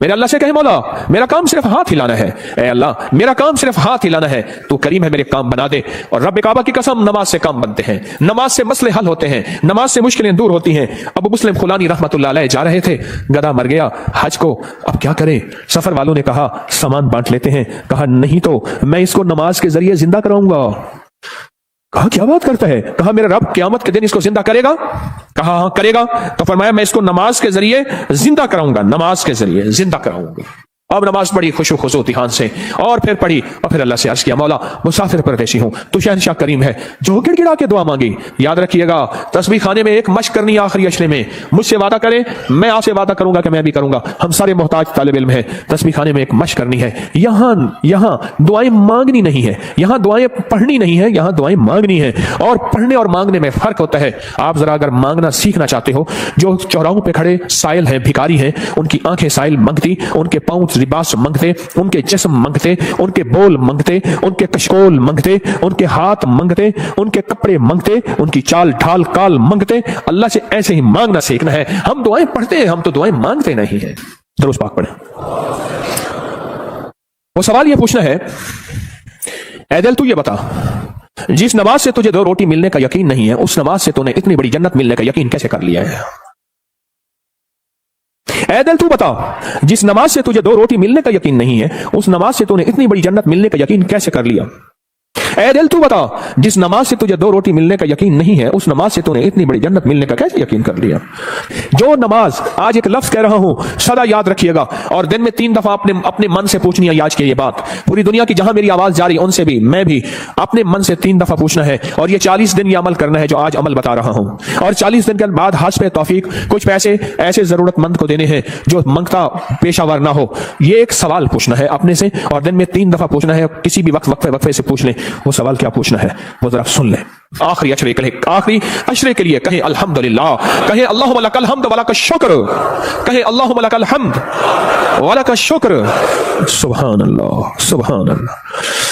میرے اللہ سے کہیں مولا میرا کام صرف ہاتھ ہلانا ہے، اے اللہ میرا کام صرف ہاتھ ہلانا ہے، تو کریم ہے میرے کام بنا دے۔ اور رب کعبہ کی قسم نماز سے کام بنتے ہیں، نماز سے مسئلے حل ہوتے ہیں، نماز سے مشکلیں دور ہوتی ہیں۔ ابو مسلم خولانی رحمۃ اللہ علیہ جا رہے تھے، گدھا مر گیا حج کو، اب کیا کریں؟ سفر والوں نے کہا سامان بانٹ لیتے ہیں، کہا نہیں تو میں اس کو نماز کے ذریعے زندہ کراؤں گا۔ کہا کیا بات کرتا ہے؟ کہا میرا رب قیامت کے دن اس کو زندہ کرے گا؟ کہا ہاں کرے گا۔ تو فرمایا میں اس کو نماز کے ذریعے زندہ کراؤں گا، نماز کے ذریعے زندہ کراؤں گا۔ اب نماز پڑھی خشوع خضوع دھیان سے، اور پھر پڑھی، اور پھر اللہ سے عرض کیا مولا مسافر پردیسی ہوں، تو شہنشاہ کریم ہے جو گڑ گڑا کے دعا مانگی۔ یاد رکھیے گا تسبیح خانے میں ایک مشق کرنی آخری اشرے میں، مجھ سے وعدہ کریں میں آپ سے وعدہ کروں گا کہ میں بھی کروں گا، ہم سارے محتاج طالب علم ہیں، تسبیح خانے میں ایک مشق کرنی ہے۔ یہاں دعائیں مانگنی نہیں ہے، یہاں دعائیں پڑھنی نہیں ہے، یہاں دعائیں مانگنی ہے، اور پڑھنے اور مانگنے میں فرق ہوتا ہے۔ آپ ذرا اگر مانگنا سیکھنا چاہتے ہو، جو چوراہوں پہ کھڑے سائل ہیں، بھکاری ہیں، ان کی آنکھیں سائل منگتی، ان کے پاؤں لباس منگتے، ان کے جسم منگتے، ان کے بول منگتے، ان کے کشکول منگتے، ان کے ہاتھ منگتے، ان کے کپڑے منگتے، ان کی چال ڈھال کال منگتے۔ اللہ سے ایسے ہی مانگنا سیکھنا ہے۔ ہم دعائیں پڑھتے ہیں، ہم تو دعائیں مانگتے نہیں ہیں۔ درود پاک پڑھیں۔ وہ سوال یہ پوچھنا ہے، اے دل تو یہ بتا جس نماز سے تجھے 2 روٹی ملنے کا یقین نہیں ہے، اس نماز سے تو نے اتنی بڑی جنت ملنے کا یقین کیسے کر لیا ہے؟ اے دل تو بتا جس نماز سے تجھے 2 روٹی ملنے کا یقین نہیں ہے، اس نماز سے تو نے اتنی بڑی جنت ملنے کا یقین کیسے کر لیا؟ اے دل تو بتا جس نماز سے تجھے 2 روٹی ملنے کا یقین نہیں ہے، اس نماز سے تو نے اتنی بڑی جنت ملنے کا کیسے یقین کر لیا؟ جو نماز، آج ایک لفظ کہہ رہا ہوں سدا یاد رکھیے گا، اور دن میں 3 دفعہ اپنے من سے پوچھنی ہے آج کی یہ بات، پوری دنیا کی جہاں میری آواز جاری ان سے بھی میں بھی اپنے من سے 3 دفعہ پوچھنا ہے، اور یہ 40 دن یہ عمل کرنا ہے جو آج عمل بتا رہا ہوں، اور 40 دن کے بعد حسب توفیق کچھ پیسے ایسے ضرورت مند کو دینے ہیں جو منگتا پیشہ ور نہ ہو۔ یہ ایک سوال پوچھنا ہے اپنے سے، اور دن میں 3 دفعہ پوچھنا ہے، کسی بھی وقفے سے پوچھ لیں وہ سوال کیا پوچھنا ہے، وہ ذرا سن لیں۔ آخری اشرے کے لیے کہیں الحمدللہ، کہیں اللہم لک الحمد ولک الشکر، کہیں اللہم لک الحمد ولک الشکر۔ سبحان اللہ سبحان اللہ۔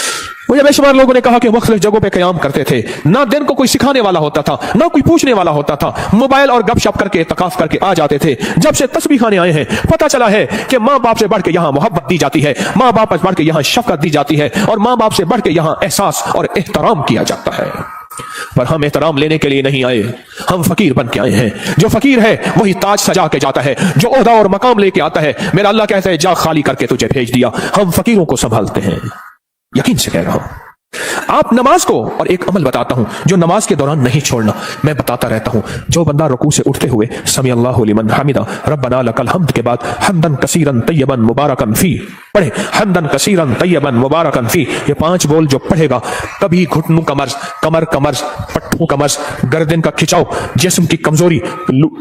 مجھے بے شمار لوگوں نے کہا کہ مختلف جگہوں پہ قیام کرتے تھے، نہ دن کو کوئی سکھانے والا ہوتا تھا، نہ کوئی پوچھنے والا ہوتا تھا، موبائل اور گپ شپ کر کے اعتکاف کر کے آ جاتے تھے۔ جب سے تسبیح خانے آئے ہیں پتہ چلا ہے کہ ماں باپ سے بڑھ کے یہاں محبت دی جاتی ہے، ماں باپ سے بڑھ کے یہاں شفقت دی جاتی ہے، اور ماں باپ سے بڑھ کے یہاں احساس اور احترام کیا جاتا ہے۔ پر ہم احترام لینے کے لیے نہیں آئے، ہم فقیر بن کے آئے ہیں۔ جو فقیر ہے وہی تاج سجا کے جاتا ہے، جو عہدہ اور مقام لے کے آتا ہے میرا اللہ کہتا ہے جا خالی کر کے تجھے بھیج دیا۔ ہم فقیروں کو سنبھالتے ہیں، یقین سے کہہ رہا ہوں۔ آپ نماز کو، اور ایک عمل بتاتا ہوں جو نماز کے دوران نہیں چھوڑنا، میں بتاتا رہتا ہوں، جو بندہ رکوع سے اٹھتے ہوئے سمی اللہ لمن حمدہ ربنا لک الحمد کے بعد حمدن کثیرن طیبن مبارکن فی پڑھے، حمدن کثیرن طیبن مبارکن فی، یہ 5 بول جو پڑھے گا کبھی گھٹنوں کا مرض، کمر کا مرض، پٹھوں کا مرض، گردن کا کھچاؤ، جسم کی کمزوری،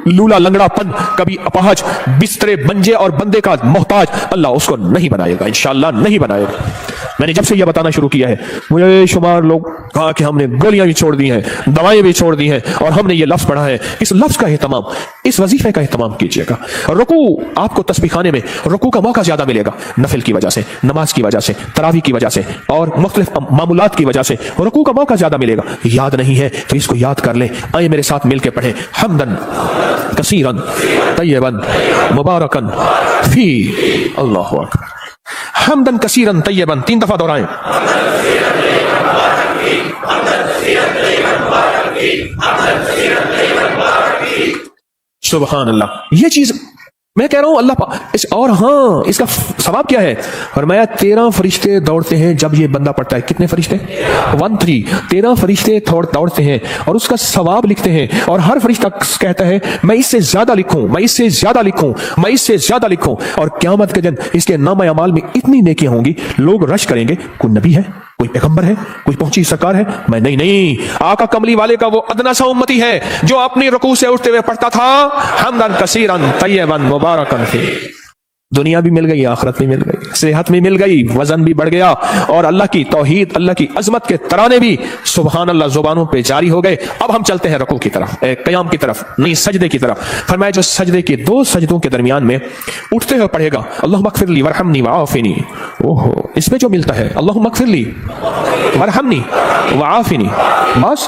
لولا لنگڑا پن، کبھی اپاہج، بسترے منجے اور بندے کا محتاج، اللہ اس کو نہیں بنائے گا، انشاءاللہ نہیں بنائے گا۔ میں نے جب سے یہ بتانا شروع کیا ہے مجھے شمار لوگ کہا کہ ہم نے گولیاں بھی چھوڑ دی ہیں، دوائیں بھی چھوڑ دی ہیں، اور ہم نے یہ لفظ پڑھا ہے۔ اس لفظ کا اہتمام، اس وظیفے کا اہتمام کیجیے گا۔ رکوع، آپ کو تسبیح خانے میں رکوع کا موقع زیادہ ملے گا، نفل کی وجہ سے، نماز کی وجہ سے، تراویح کی وجہ سے، اور مختلف معمولات کی وجہ سے رکوع کا موقع زیادہ ملے گا۔ یاد نہیں ہے تو اس کو یاد کر لیں۔ آئے میرے ساتھ مل کے پڑھیں، حمدن کثیرن طیبن مبارکن فی، اللہ اکبر، حمدن کثیرن طیبن، 3 دفعہ دہرائیں۔ سبحان اللہ۔ یہ چیز میں کہہ رہا ہوں اللہ اور ہاں اس کا ثواب کیا ہے؟ فرمایا 13 فرشتے دوڑتے ہیں جب یہ بندہ پڑھتا ہے۔ کتنے فرشتے؟ 13 فرشتے دوڑتے ہیں اور اس کا ثواب لکھتے ہیں، اور ہر فرشتہ کہتا ہے میں اس سے زیادہ لکھوں، میں اس سے زیادہ لکھوں، میں اس سے زیادہ لکھوں، اور قیامت کے دن اس کے نامہ اعمال میں اتنی نیکیاں ہوں گی، لوگ رش کریں گے کوئی نبی ہے، کوئی پیغمبر ہے، کوئی پہنچی سرکار ہے؟ میں نہیں، آقا کملی والے کا وہ ادنا سا امتی ہے جو اپنی رکوع سے اٹھتے ہوئے پڑھتا تھا حمدن کثیرن طیبن مبارکن فی۔ دنیا بھی مل گئی، آخرت بھی مل گئی، صحت بھی مل گئی، وزن بھی بڑھ گیا، اور اللہ کی توحید، اللہ کی عظمت کے ترانے بھی سبحان اللہ زبانوں پہ جاری ہو گئے۔ اب ہم چلتے ہیں رکوع کی طرف، قیام کی طرف نہیں، سجدے کی طرف۔ فرمایا جو سجدے کے 2 سجدوں کے درمیان میں اٹھتے ہوئے پڑھے گا اللہم اغفر لی ورحمنی وعافنی، اوہو اس میں جو ملتا ہے اللہم اغفر لی ورحمنی وعافنی، بس